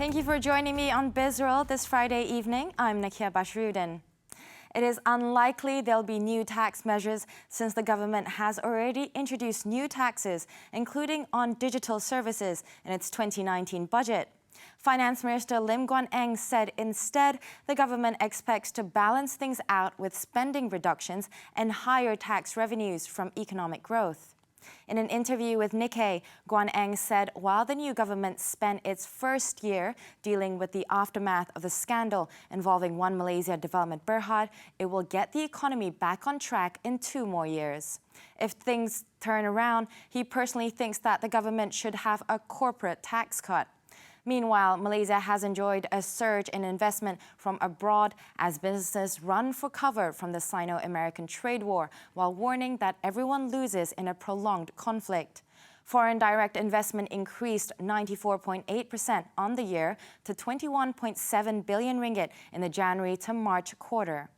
Thank you for joining me on Bizworld this Friday evening. I'm Nakia Bashrudin. It is unlikely there'll be new tax measures since the government has already introduced new taxes, including on digital services, in its 2019 budget. Finance Minister Lim Guan Eng said instead the government expects to balance things out with spending reductions and higher tax revenues from economic growth. In an interview with Nikkei, Guan Eng said while the new government spent its first year dealing with the aftermath of the scandal involving One Malaysia Development Berhad, it will get the economy back on track in 2 more years. If things turn around, he personally thinks that the government should have a corporate tax cut. Meanwhile, Malaysia has enjoyed a surge in investment from abroad as businesses run for cover from the Sino-American trade war, while warning that everyone loses in a prolonged conflict. Foreign direct investment increased 94.8% on the year to 21.7 billion ringgit in the January to March quarter.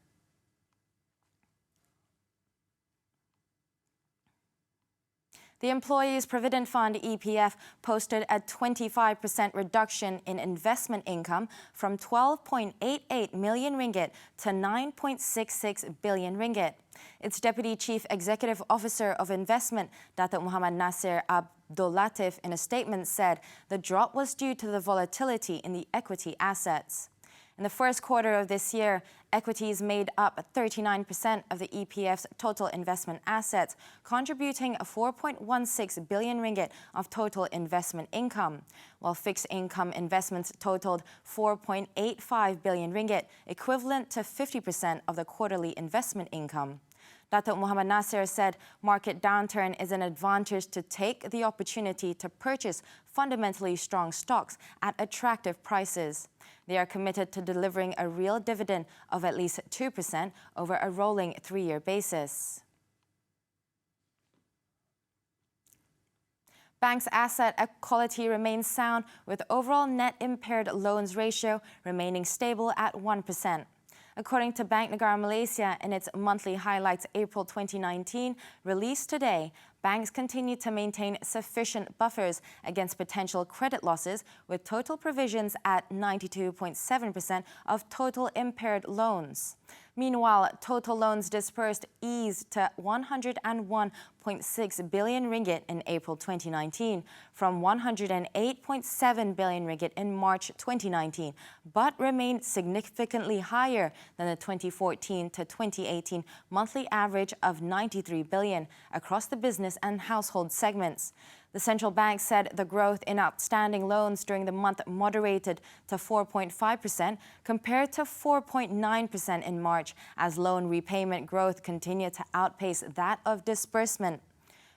The Employees Provident Fund (EPF) posted a 25% reduction in investment income from 12.88 million ringgit to 9.66 billion ringgit. Its Deputy Chief Executive Officer of Investment, Datuk Muhammad Nasir Abdul Latif, in a statement said the drop was due to the volatility in the equity assets. In the first quarter of this year, equities made up 39% of the EPF's total investment assets, contributing 4.16 billion ringgit of total investment income, while fixed income investments totaled 4.85 billion ringgit, equivalent to 50% of the quarterly investment income. Datuk Muhammad Nasir said market downturn is an advantage to take the opportunity to purchase fundamentally strong stocks at attractive prices. They are committed to delivering a real dividend of at least 2% over a rolling 3-year basis. Banks' asset quality remains sound, with overall net impaired loans ratio remaining stable at 1%. According to Bank Negara Malaysia in its monthly highlights April 2019, released today, banks continue to maintain sufficient buffers against potential credit losses, with total provisions at 92.7% of total impaired loans. Meanwhile, total loans dispersed eased to 101.6 billion ringgit in April 2019 from 108.7 billion ringgit in March 2019, but remained significantly higher than the 2014 to 2018 monthly average of 93 billion across the business and household segments. The central bank said the growth in outstanding loans during the month moderated to 4.5% compared to 4.9% in March, as loan repayment growth continued to outpace that of disbursement.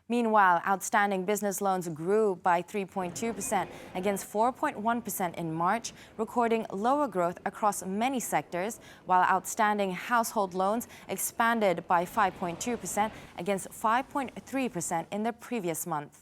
Meanwhile, outstanding business loans grew by 3.2% against 4.1% in March, recording lower growth across many sectors, while outstanding household loans expanded by 5.2% against 5.3% in the previous month.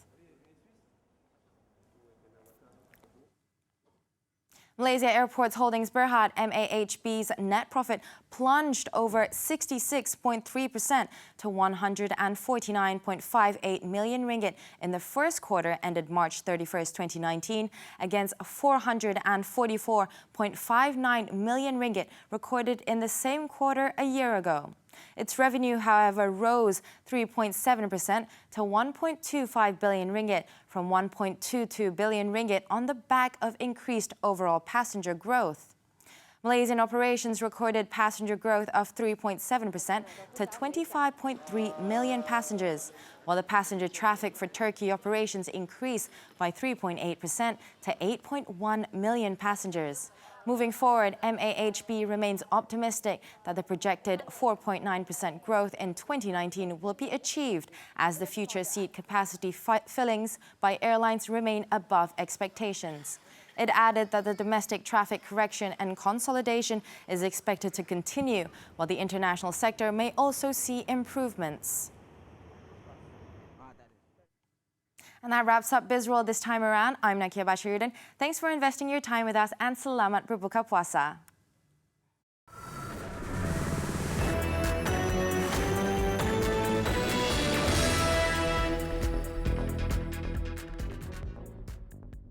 Malaysia Airports Holdings Berhad (MAHB's) net profit plunged over 66.3% to 149.58 million ringgit in the first quarter ended March 31st, 2019, against 444.59 million ringgit recorded in the same quarter a year ago. Its revenue, however, rose 3.7% to 1.25 billion ringgit from 1.22 billion ringgit on the back of increased overall passenger growth. Malaysian operations recorded passenger growth of 3.7% to 25.3 million passengers, while the passenger traffic for Turkey operations increased by 3.8% to 8.1 million passengers. Moving forward, MAHB remains optimistic that the projected 4.9% growth in 2019 will be achieved as the future seat capacity fillings by airlines remain above expectations. It added that the domestic traffic correction and consolidation is expected to continue, while the international sector may also see improvements. And that wraps up Bizworld this time around. I'm Nakia Bashrudin. Thanks for investing your time with us, and selamat berbuka puasa.